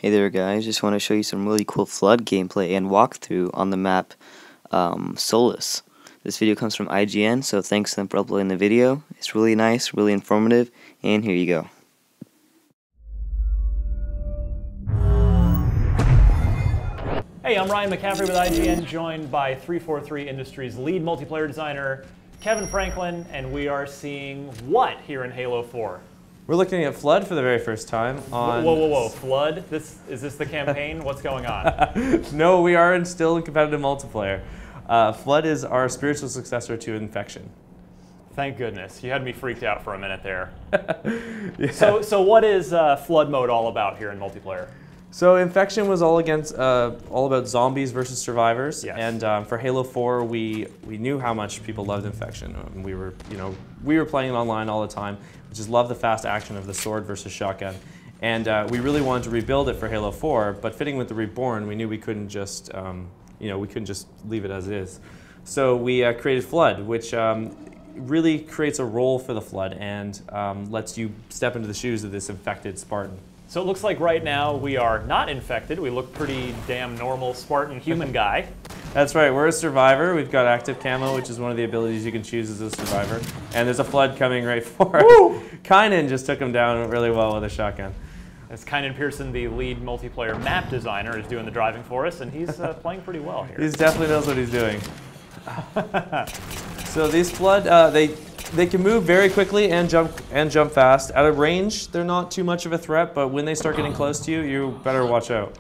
Hey there guys, just want to show you some really cool flood gameplay and walkthrough on the map Solace. This video comes from IGN, so thanks to them for uploading the video. It's really nice, really informative, and here you go. Hey, I'm Ryan McCaffrey with IGN, joined by 343 Industries lead multiplayer designer Kevin Franklin, and we are seeing what here in Halo 4? We're looking at Flood for the very first time on... Whoa, Flood? Is this the campaign? What's going on? No, we are still in competitive multiplayer. Flood is our spiritual successor to Infection. Thank goodness. You had me freaked out for a minute there. Yeah. So what is Flood mode all about here in multiplayer? So Infection was all about zombies versus survivors, yes. And for Halo 4, we knew how much people loved Infection. We were playing it online all the time. We just loved the fast action of the sword versus shotgun, and we really wanted to rebuild it for Halo 4. But fitting with the Reborn, we knew we couldn't just leave it as is. So we created Flood, which really creates a role for the Flood and lets you step into the shoes of this infected Spartan. So it looks like right now we are not infected. We look pretty damn normal Spartan human guy. That's right, we're a survivor. We've got active camo, which is one of the abilities you can choose as a survivor. And there's a Flood coming right for us. Kynan just took him down really well with a shotgun. As Kynan Pearson, the lead multiplayer map designer, is doing the driving for us, and he's playing pretty well here. He definitely knows what he's doing. So these Flood, they can move very quickly and jump fast. At a range, they're not too much of a threat, but when they start getting close to you, you better watch out.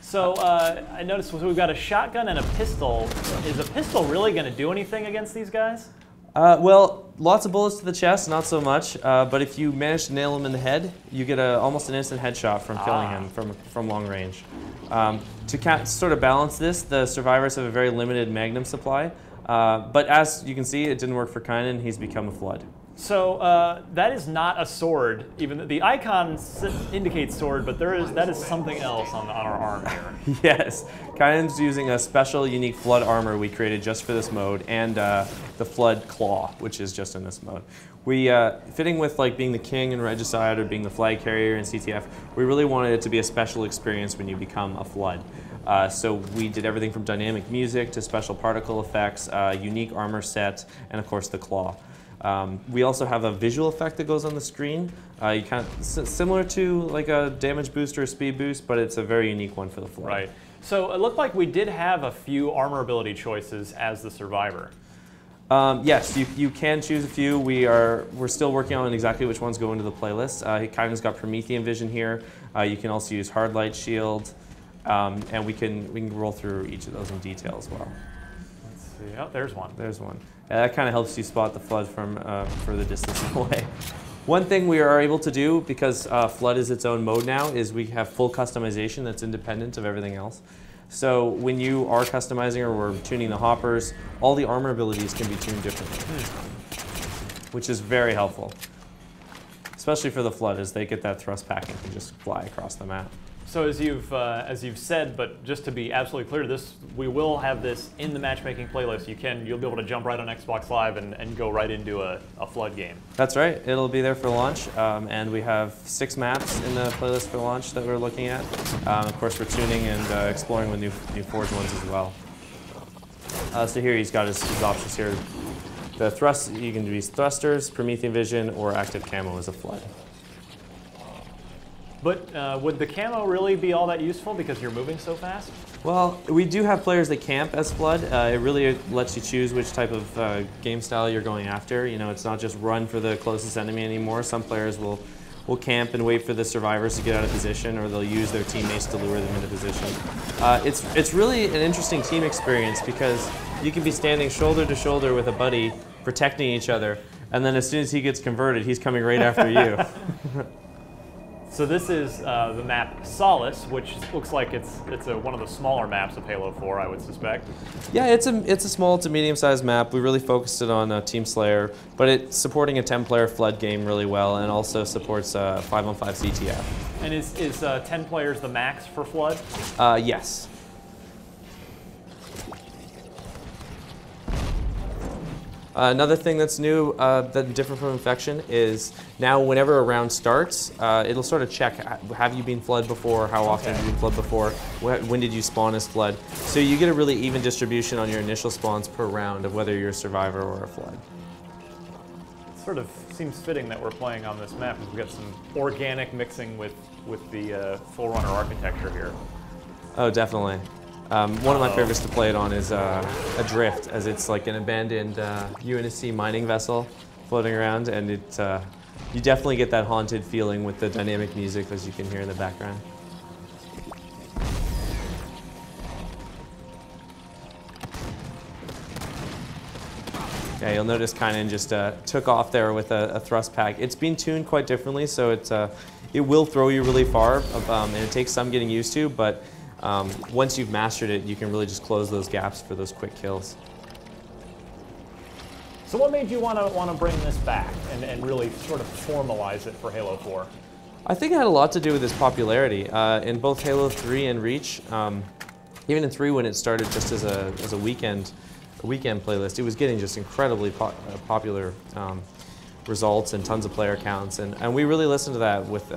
So I noticed we've got a shotgun and a pistol. Is a pistol really going to do anything against these guys? Well, lots of bullets to the chest, not so much. But if you manage to nail him in the head, you get almost an instant headshot from killing him from long range. To sort of balance this, the survivors have a very limited magnum supply. But as you can see, it didn't work for Kynan. He's become a Flood. So that is not a sword. Even the icon indicates sword, but that is something else on our arm here. Yes, Kynan's using a special, unique Flood armor we created just for this mode, and the Flood Claw, which is just in this mode. We, fitting with like being the king in Regicide or being the flag carrier in CTF, we really wanted it to be a special experience when you become a Flood. So we did everything from dynamic music to special particle effects, unique armor set, and of course the claw. We also have a visual effect that goes on the screen. You kind of similar to like a damage boost or a speed boost, but it's a very unique one for the Flood. Right. So it looked like we did have a few armor ability choices as the survivor. Yes, you can choose a few. We're still working on exactly which ones go into the playlist. Kynan's got Promethean Vision here. You can also use Hard Light Shield. And we can roll through each of those in detail as well. Let's see. Oh, there's one. There's one. That kind of helps you spot the Flood from further distance away. One thing we are able to do, because Flood is its own mode now, is we have full customization that's independent of everything else. So when you are customizing or we're tuning the hoppers, all the armor abilities can be tuned differently, which is very helpful, especially for the Flood as they get that thrust pack and can just fly across the map. So as you've said, but just to be absolutely clear, we will have this in the matchmaking playlist. You'll be able to jump right on Xbox Live and go right into a Flood game. That's right. It'll be there for launch, and we have 6 maps in the playlist for launch that we're looking at. Of course, we're tuning and exploring with new Forge ones as well. So here he's got his options here. The thrust, you can use thrusters, Promethean Vision, or active camo as a Flood. But would the camo really be all that useful because you're moving so fast? Well, we do have players that camp as Flood. It really lets you choose which type of game style you're going after. You know, it's not just run for the closest enemy anymore. Some players will camp and wait for the survivors to get out of position, or they'll use their teammates to lure them into position. It's really an interesting team experience because you can be standing shoulder to shoulder with a buddy protecting each other, and then as soon as he gets converted, he's coming right after you. So this is the map Solace, which looks like it's one of the smaller maps of Halo 4, I would suspect. Yeah, it's a small to medium-sized map. We really focused it on Team Slayer, but it's supporting a 10-player Flood game really well, and also supports 5-on-5 CTF. And is 10 players the max for Flood? Yes. Another thing that's new, that's different from Infection, is now whenever a round starts, it'll sort of check, have you been Flood before, how often have you been Flood before, when did you spawn as Flood. So you get a really even distribution on your initial spawns per round of whether you're a Survivor or a Flood. It sort of seems fitting that we're playing on this map because we've got some organic mixing with the Full Runner architecture here. Oh, definitely. One of my favorites to play it on is Adrift, as it's like an abandoned UNSC mining vessel floating around, and you definitely get that haunted feeling with the dynamic music, as you can hear in the background. Yeah, you'll notice Kynan just took off there with a thrust pack. It's been tuned quite differently, so it will throw you really far, and it takes some getting used to, but once you've mastered it, you can really just close those gaps for those quick kills. So what made you want to bring this back and really sort of formalize it for Halo 4? I think it had a lot to do with its popularity. In both Halo 3 and Reach, even in 3 when it started just as a weekend playlist, it was getting just incredibly popular results and tons of player counts, and we really listened to that with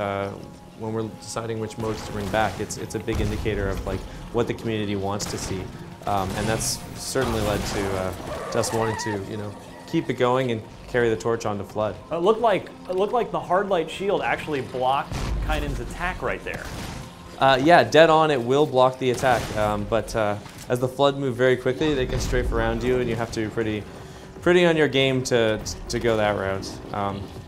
when we're deciding which modes to bring back. It's a big indicator of like what the community wants to see, and that's certainly led to us wanting to keep it going and carry the torch on to Flood. It looked like the hard light shield actually blocked Kynan's attack right there. Yeah, dead on, it will block the attack, but as the Flood move very quickly, they can strafe around you, and you have to be pretty on your game to go that route.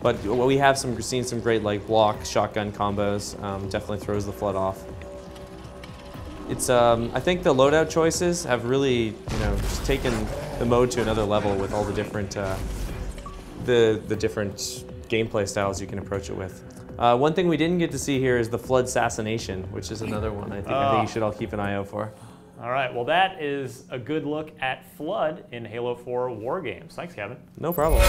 But we have seen some great like block shotgun combos. Definitely throws the Flood off. It's I think the loadout choices have really just taken the mode to another level with all the different the different gameplay styles you can approach it with. One thing we didn't get to see here is the Flood assassination, which is another one I think you should all keep an eye out for. All right, well that is a good look at Flood in Halo 4 War Games. Thanks, Kevin. No problem.